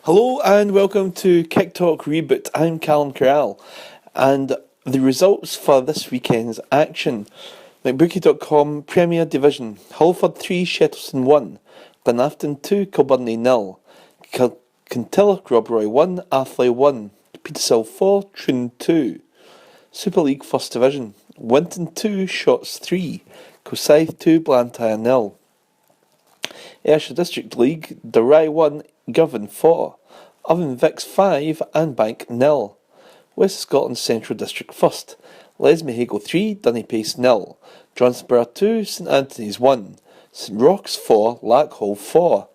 Hello and welcome to Kick Talk Reboot. I'm Callum Corral, and the results for this weekend's action. McBookie.com Premier Division: Hullford 3, Shettleston 1, Glenafton 2, Kilbirnie 0, Kintilloch Rob Roy 1, Athley 1, Petershill 4, Troon 2. Super League First Division: Winton 2, Shotts 3, Cosyth 2, Blantyre 0. Ayrshire District League: Durrye 1, Govan 4, Oven Vicks 5 and Bank 0. West Scotland Central District First: Lesmahago 3, Dunnypace 0, Johnsborough 2, St Anthony's 1, St Roch's 4, Lackhall 4,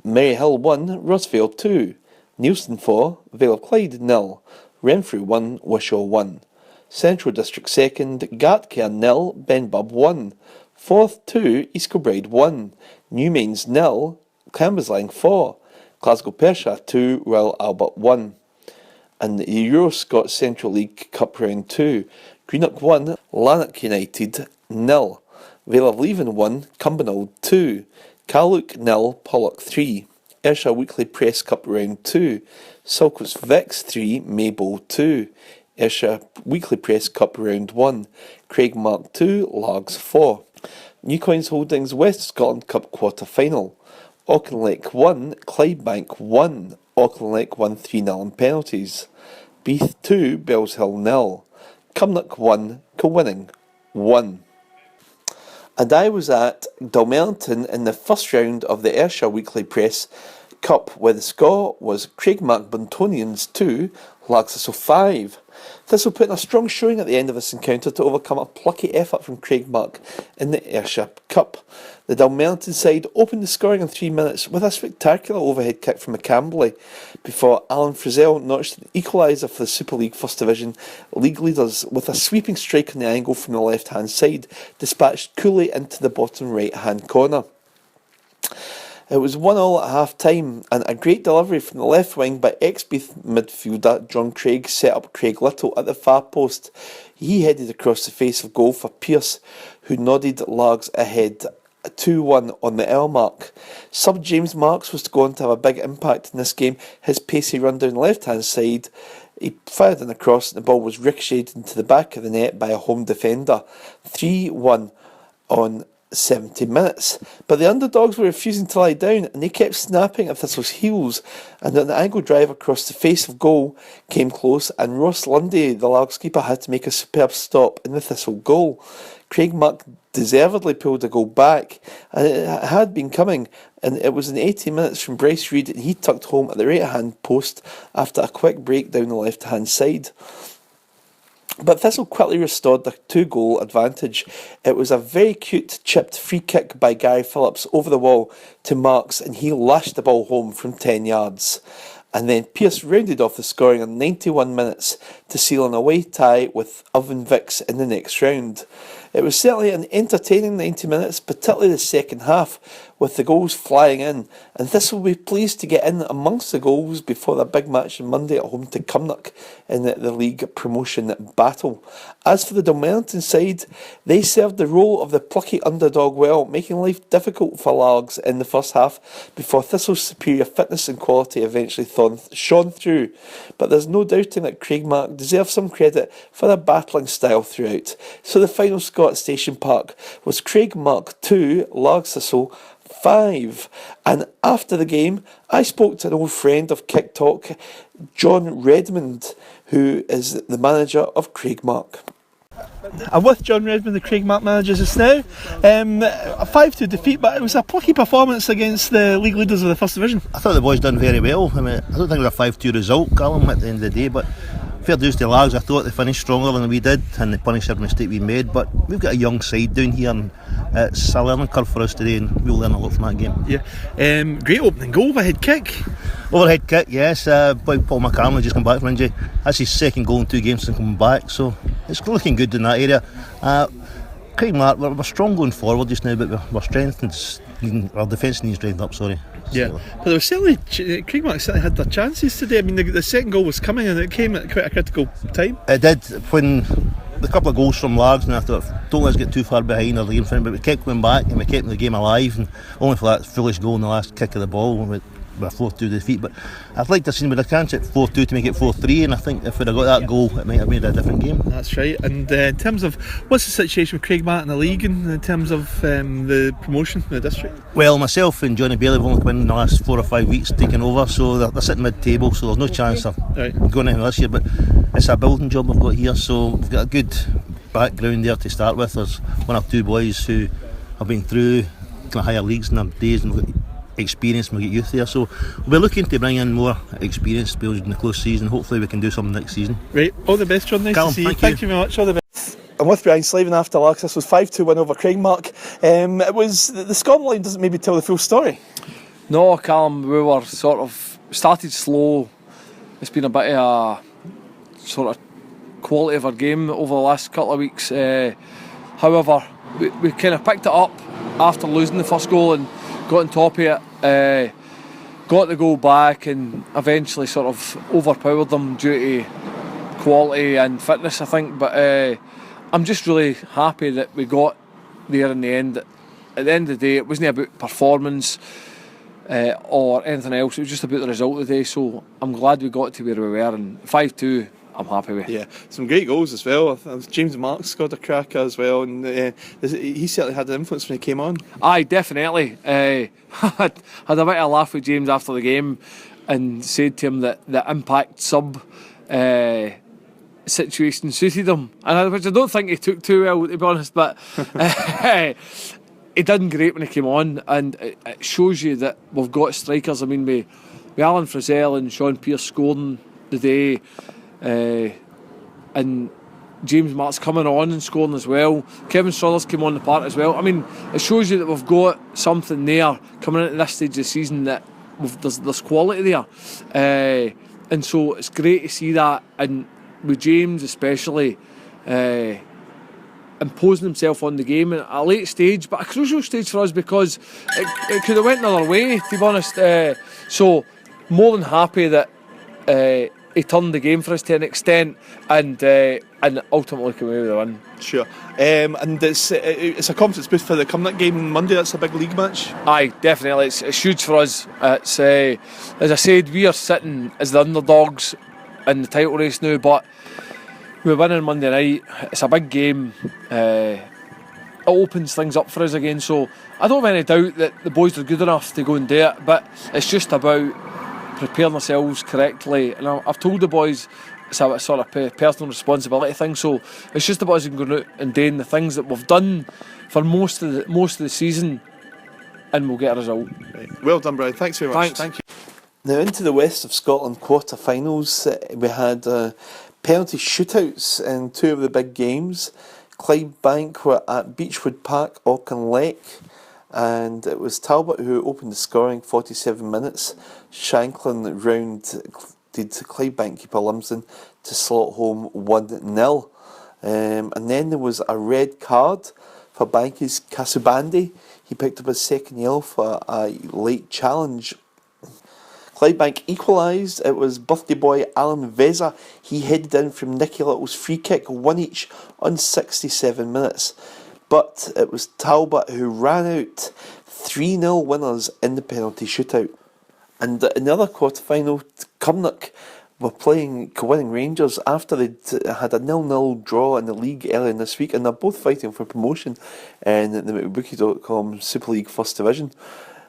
Maryhill 1, Rossvale 2, Neilson 4, Vale of Clyde 0, Renfrew 1, Wishaw 1. Central District Second: Gartcairn 0, Benbub 1, Forth 2, East Kilbride 1, Newmains 0, Cambuslang 4, Glasgow Pershore 2, Royal Albert 1. And the Euroscot Central League Cup Round 2, Greenock 1, Lanark United 0, Vale of Leven 1, Cumbernauld 2, Carluke 0, Pollock 3. Ayrshire Weekly Press Cup Round 2, Sulcos Vicks 3, Maybole 2. Ayrshire Weekly Press Cup Round 1, Craigmark 2, Largs 4. Newcoins Holdings West Scotland Cup Quarter Final: Auchinleck 1, Clydebank 1, Auchinleck won 3-0 on penalties. Beath 2, Bellshill 0, Cumnock 1, Kilwinning 1. And I was at Dalmelton in the first round of the Ayrshire Weekly Press Cup, where the score was Craigmark Buntonians 2, Largs 5. Thistle put in a strong showing at the end of this encounter to overcome a plucky effort from Craigmark in the Ayrshire Cup. The Dalmelton side opened the scoring in 3 minutes with a spectacular overhead kick from McCamberley before Alan Frizzell notched an equaliser for the Super League First Division league leaders with a sweeping strike on the angle from the left-hand side, dispatched coolly into the bottom right-hand corner. It was 1-1 at half-time, and a great delivery from the left wing by ex-Beath midfielder John Craig set up Craig Little at the far post. He headed across the face of goal for Pearce, who nodded Largs ahead 2-1 on the L mark. Sub James Marks was to go on to have a big impact in this game. His pacey run down the left-hand side, he fired in a cross, and the ball was ricocheted into the back of the net by a home defender. 3-1 on 70 minutes, but the underdogs were refusing to lie down, and they kept snapping at Thistle's heels, and an angle drive across the face of goal came close, and Ross Lundy, the Largs keeper, had to make a superb stop in the Thistle goal. Craigmark deservedly pulled a goal back, and it had been coming, and it was in 80 minutes from Bryce Reid, and he tucked home at the right hand post after a quick break down the left hand side. But Thistle quickly restored the 2-goal advantage. It was a very cute chipped free kick by Gary Phillips over the wall to Marks, and he lashed the ball home from 10 yards. And then Pearce rounded off the scoring in 91 minutes to seal an away tie with Oven Vicks in the next round. It was certainly an entertaining 90 minutes, particularly the second half, with the goals flying in, and this will be pleased to get in amongst the goals before the big match on Monday at home to Cumnock in the league promotion battle. As for the Dalmelton side, they served the role of the plucky underdog well, making life difficult for Largs in the first half before Thistle's superior fitness and quality eventually shone through. But there's no doubting that Craigmark deserves some credit for their battling style throughout. So the final score at Station Park was Craigmark 2, Largs Thistle 5. And after the game, I spoke to an old friend of Kick Talk, John Redmond, who is the manager of Craigmark. I'm with John Redmond, the Craigmark manager just now. A 5-2 defeat, but it was a plucky performance against the league leaders of the First Division. I thought the boys done very well. I don't think it was a 5-2 result, Callum, at the end of the day, but fair dues to Largs. I thought they finished stronger than we did, and they punished every mistake we made. But we've got a young side down here, and it's a learning curve for us today, and we'll learn a lot from that game. Yeah, great opening goal, overhead kick. Overhead kick, yes. Boy, Paul McCartney just come back from injury. That's his second goal in 2 games since coming back, so it's looking good in that area. Craigmark, we're strong going forward just now, but we're strengthened. Our defence needs strengthened up. Sorry. Yeah, but there was certainly Craigmark certainly had their chances today. I mean, the second goal was coming, and it came at quite a critical time. It did when the couple of goals from Largs, and I thought, don't let's get too far behind or the game front, but we kept going back and we kept the game alive, and only for that foolish goal in the last kick of the ball, with a 4-2 defeat. But I'd like to have seen with a chance at 4-2 to make it 4-3, and I think if we'd have got that goal, it might have made a different game. That's right. And in terms of what's the situation with Craigmark in the league, and in terms of the promotion in the district? Well, myself and Johnny Bailey have only come in the last 4 or 5 weeks taking over, so they're sitting mid-table, so there's no chance of going anywhere this year. But it's a building job we've got here, so we've got a good background there to start with. There's one or two boys who have been through kind of higher leagues in their days and we've got experience, and we've got youth there, so we're looking to bring in more experienced players in the close season. Hopefully we can do something next season. Right, all the best, John. Nice Callum, to see you. thank you Very much. All the best. I'm with Brian Slavin after Largs. This was 5-2 win over Craigmark. It was the scoring line doesn't maybe tell the full story. No, Callum, we were sort of started slow. It's been a bit of a sort of quality of our game over the last couple of weeks. However, we kind of picked it up after losing the first goal and got on top of it. Got the goal back and eventually sort of overpowered them due to quality and fitness, I think. But I'm just really happy that we got there in the end. At the end of the day, it wasn't about performance or anything else. It was just about the result of the day. So I'm glad we got to where we were, and 5-2 I'm happy with. Yeah, some great goals as well. James Marks scored a cracker as well, and he certainly had an influence when he came on. Aye, definitely. Had a bit of a laugh with James after the game and said to him that the impact sub situation suited him, which I don't think he took too well, to be honest, but he done great when he came on, and it shows you that we've got strikers. I mean, with Alan Frizzell and Sean Pearce scoring the day, and James Marks coming on and scoring as well. Kevin Struthers came on the part as well. I mean, it shows you that we've got something there coming into this stage of the season, that there's quality there, and so it's great to see that. And with James especially imposing himself on the game at a late stage, but a crucial stage for us, because it could have went another way, to be honest. So more than happy that he turned the game for us to an extent, and ultimately came away with the win. Sure. And it's a confidence boost for the Cumnock game on Monday. That's a big league match. Aye, definitely. It's huge for us. It's as I said, we are sitting as the underdogs in the title race now, but we're winning Monday night. It's a big game. It opens things up for us again, so I don't have any doubt that the boys are good enough to go and do it, but it's just about preparing ourselves correctly. And I've told the boys it's a sort of personal responsibility thing, so it's just about us going out and doing the things that we've done for most of the season, and we'll get a result. Right. Well done, Brian. Thanks very much. Thank you. Now into the West of Scotland quarter-finals, we had penalty shootouts in two of the big games. Clydebank were at Beechwood Park, Auchinleck, and it was Talbot who opened the scoring, 47 minutes. Shanklin rounded Clydebank keeper Lumsden to slot home 1-0. And then there was a red card for Banky's Kasubandi. He picked up his second yellow for a late challenge. Clydebank equalised. It was birthday boy Alan Veza. He headed in from Nicky Little's free kick, one each on 67 minutes. But it was Talbot who ran out 3-0 winners in the penalty shootout. And in the other quarter-final, Cumnock were playing Winning Rangers after they'd had a 0-0 draw in the league earlier this week, and they're both fighting for promotion in the McBookie.com Super League First Division.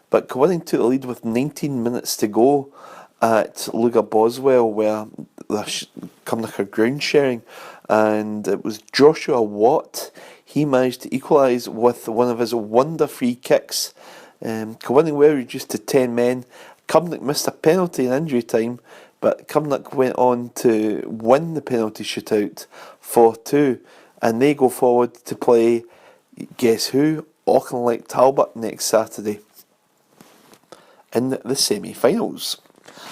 But Cowinning took the lead with 19 minutes to go at Lugar Boswell, where the Cumnock are ground sharing, and it was Joshua Watt. He managed to equalise with one of his wonder free kicks. Cowinning were reduced to 10 men. Cumnock missed a penalty in injury time, but Cumnock went on to win the penalty shootout 4-2, and they go forward to play, guess who? Auchinleck Talbot next Saturday in the semi-finals.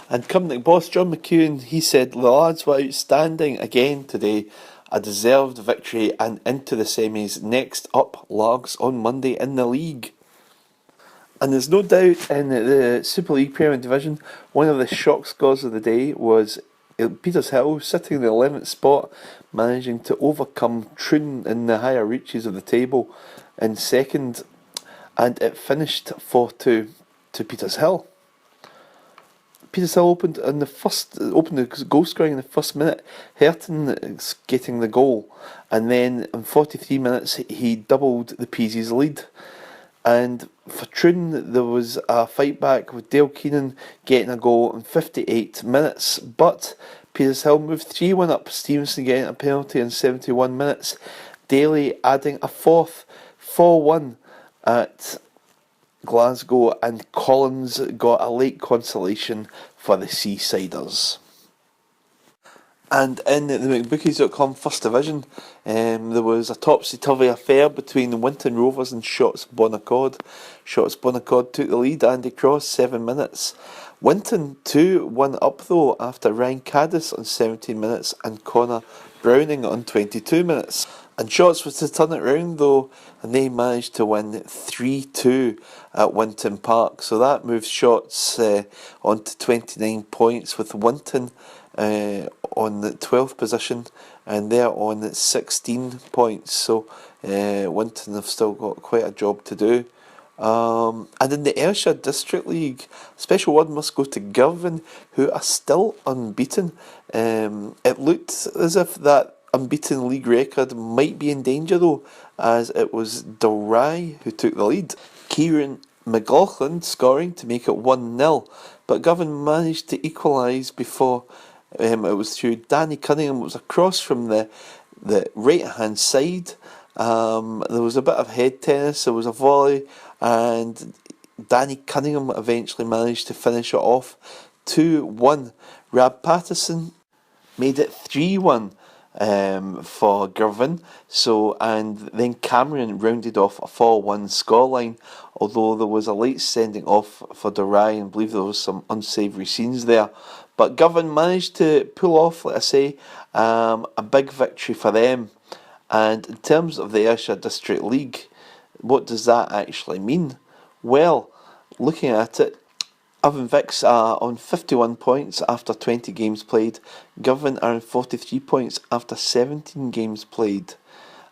And Cumnock boss John McEwen, he said the lads were outstanding again today, a deserved victory and into the semis. Next up, Largs on Monday in the league. And there's no doubt in the Super League Premier Division, one of the shock scores of the day was Petershill sitting in the 11th spot, managing to overcome Troon in the higher reaches of the table in second, and it finished 4-2 to Petershill. Petershill opened the goal scoring in the first minute. Herton getting the goal, and then in 43 minutes he doubled the Peasies' lead. And for Troon, there was a fight back with Dale Keenan getting a goal in 58 minutes, but Petershill moved 3-1 up. Stevenson getting a penalty in 71 minutes. Daly adding a fourth, 4-1 at Glasgow, and Collins got a late consolation for the Seasiders. And in the McBookies.com First Division, there was a topsy-turvy affair between Winton Rovers and Shotts Bonaccord. Shotts Bonaccord took the lead, Andy Cross, 7 minutes. Winton 2-1 up though after Ryan Caddis on 17 minutes and Connor Browning on 22 minutes. And Shotts was to turn it round though, and they managed to win 3-2 at Winton Park. So that moves Shotts on to 29 points, with Winton on the 12th position, and they're on 16 points. So Winton have still got quite a job to do. And in the Ayrshire District League, special word must go to Girvan, who are still unbeaten. It looked as if that unbeaten league record might be in danger though, as it was Dalry who took the lead. Kieran McLaughlin scoring to make it 1-0, but Girvan managed to equalise before it was through Danny Cunningham. It was a cross from the right hand side. There was a bit of head tennis, there was a volley, and Danny Cunningham eventually managed to finish it off 2-1. Rab Patterson made it 3-1 for Girvan. So, and then Cameron rounded off a 4-1 scoreline, although there was a late sending off for Dalry, and I believe there was some unsavoury scenes there. But Girvan managed to pull off, like I say, a big victory for them. And in terms of the Ayrshire District League, what does that actually mean? Well, looking at it, Avonvix are on 51 points after 20 games played. Girvan are on 43 points after 17 games played.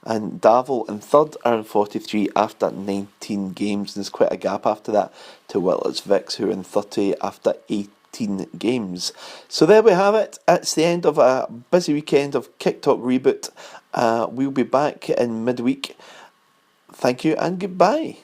And Davil in third are on 43 after 19 games. And there's quite a gap after that to Whitlett's Vix, who are in 30 after 18 games. So there we have it. It's the end of a busy weekend of Kick Talk Reboot. We'll be back in midweek. Thank you and goodbye.